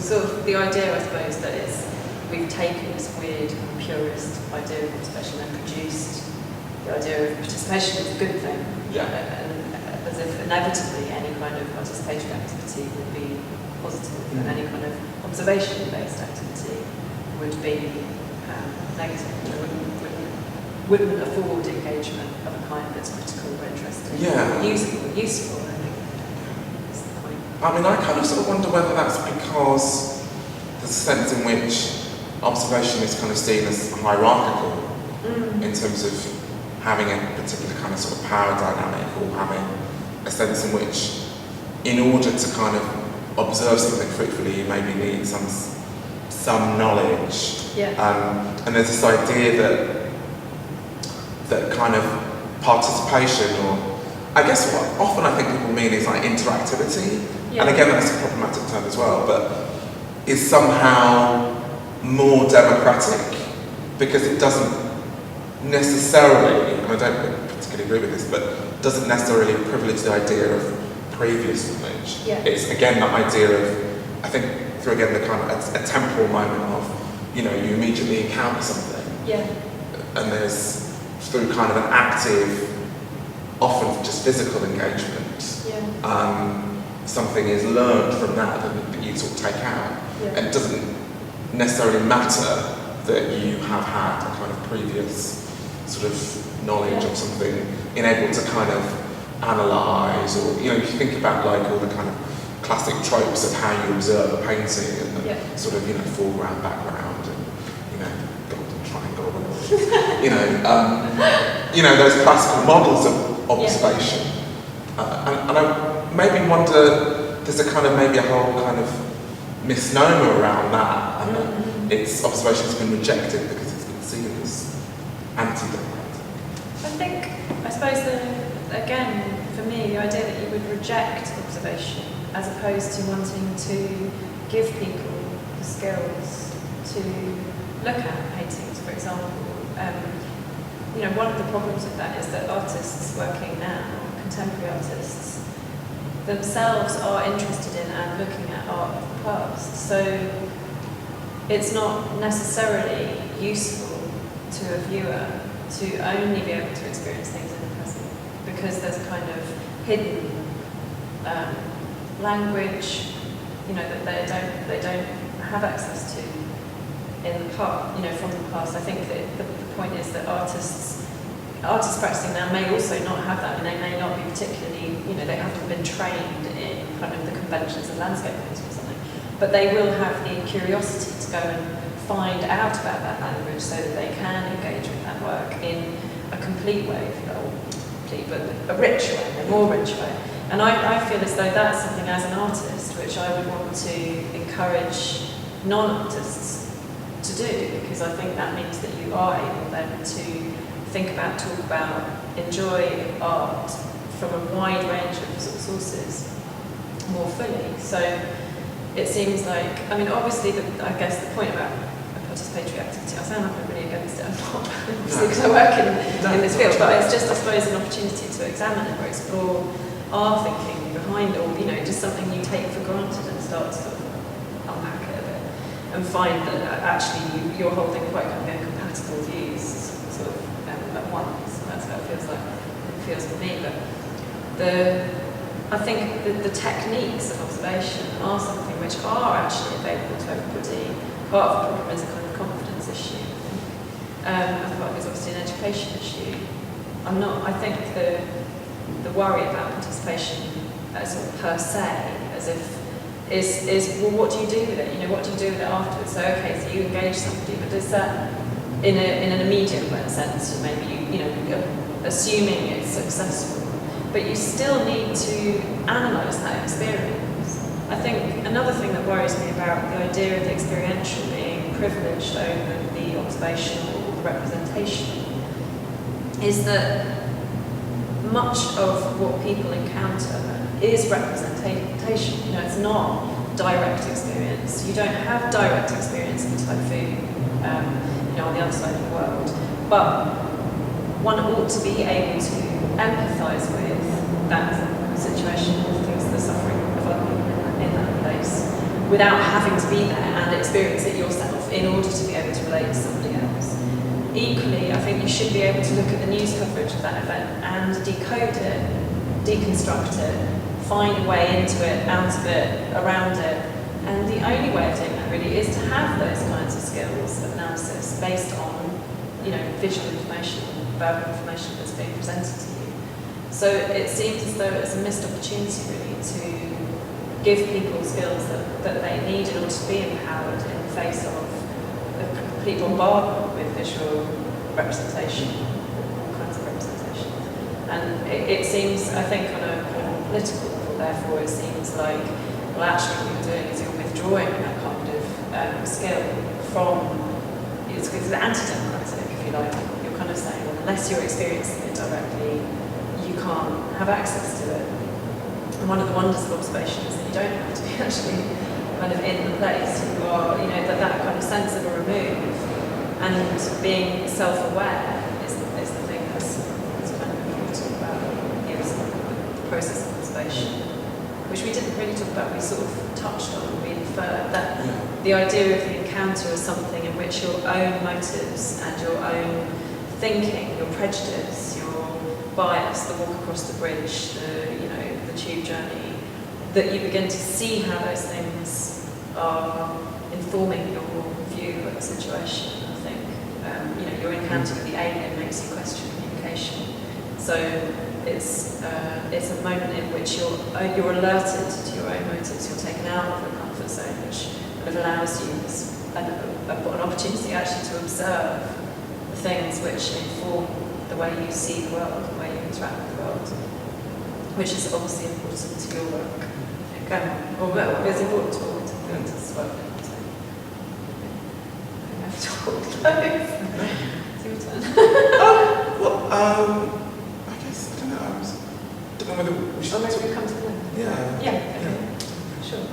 sort of the idea, I suppose, that we've taken this weird purist idea of participation and produced the idea of participation as a good thing. And as if inevitably any kind of participatory activity would be positive and any kind of observation-based activity would be negative. Wouldn't afford engagement of a kind that's critical or interesting, useful, I think, is the point. I mean, I kind of sort of wonder whether that's because there's a sense in which observation is kind of seen as hierarchical in terms of having a particular kind of sort of power dynamic, or having a sense in which, in order to kind of observe something fruitfully, you maybe need some knowledge. And there's this idea that kind of participation, or I guess what often I think people mean is like interactivity, and again that's a problematic term as well, but is somehow more democratic because it doesn't necessarily, and I don't particularly agree with this, but doesn't necessarily privilege the idea of previous knowledge. It's again that idea of, I think through again the kind of a temporal moment of, you immediately encounter something. And there's, through kind of an active, often just physical engagement, something is learned from that you sort of take out. And it doesn't necessarily matter that you have had a kind of previous sort of knowledge of something, enabled to kind of analyse, or, if you think about like all the kind of classic tropes of how you observe a painting and the sort of, foreground, background, and, golden triangle, those classical models of observation. And I maybe wonder, there's a kind of, maybe a whole kind of misnomer around that, and its observation has been rejected because it's been seen as anti-democratic. I suppose again, for me, the idea that you would reject observation as opposed to wanting to give people the skills to look at paintings, for example. One of the problems with that is that artists working now, contemporary artists, themselves are interested in and looking at art of the past. So it's not necessarily useful to a viewer to only be able to experience things in the present, because there's a kind of hidden language, that they don't have access to in the past, from the past. I think that the point is that artists practicing now may also not have that, and they may not be particularly, they haven't been trained in kind of the conventions of landscape painting or something, but they will have the curiosity to go and find out about that language so that they can engage with that work in a complete way, if you will, but a rich way, a more rich way. And I feel as though that's something as an artist which I would want to encourage non-artists to do, because I think that means that you are able then to think about, talk about, enjoy art from a wide range of sort of sources more fully. So it seems like, obviously, I guess the point about a participatory activity, I sound like I'm really against it, I'm not, obviously, because I work in this field, but it's just, I suppose, an opportunity to examine it or explore our thinking behind, or, just something you take for granted and start to sort of unpack it a bit and find that actually you're holding quite kind of incompatible views sort of at once. That's how it feels for me. But I think the techniques of observation are something which are actually available to everybody. Part of the problem is a kind of confidence issue, and part is obviously an education issue. I think the worry about participation as per se, as if is well, what do you do with it? What do you do with it afterwards? So okay, so you engage somebody, but does that in an immediate sense, maybe assuming it's successful, but you still need to analyse that experience. I think another thing that worries me about the idea of the experiential being privileged over the observational or the representation is that much of what people encounter is representation. It's not direct experience. You don't have direct experience of a typhoon, on the other side of the world. But one ought to be able to empathise with that situation, the things, the suffering of other people in that place, without having to be there and experience it yourself in order to be able to relate to somebody else. Equally, I think you should be able to look at the news coverage of that event and decode it, deconstruct it, find a way into it, out of it, around it. And the only way of doing that really is to have those kinds of skills of analysis based on, visual information, verbal information that's being presented to you. So it seems as though it's a missed opportunity really to give people skills that they need in order to be empowered in the face of a complete bombardment with visual representation, all kinds of representation. And it seems, I think, on a political level, therefore, it seems like, well, actually what you're doing is you're withdrawing that kind of skill from, it's anti-democratic, if you like. You're kind of saying, well, unless you're experiencing it directly, you can't have access to it. And one of the wonders of observation is that you don't have to be actually kind of in the place. You are, that kind of sense of a remove and being self-aware is the thing that's kind of important about the process of observation, which we didn't really talk about. We sort of touched on, we inferred that the idea of the encounter is something in which your own motives and your own thinking, your prejudice, your bias, the walk across the bridge, the tube journey, that you begin to see how those things are informing your view of the situation. I think your encounter with the alien makes you question communication. So it's a moment in which you're alerted to your own motives. You're taken out of the comfort zone, which kind of allows you an opportunity actually to observe the things which inform the way you see the world, the way you interact with the world, which is obviously important to your work. It's important to all interpreters' work. I have talked loads. It's your turn. I guess, I don't know, I don't know whether we should Or maybe we come to the end. Yeah. Yeah, okay. Sure.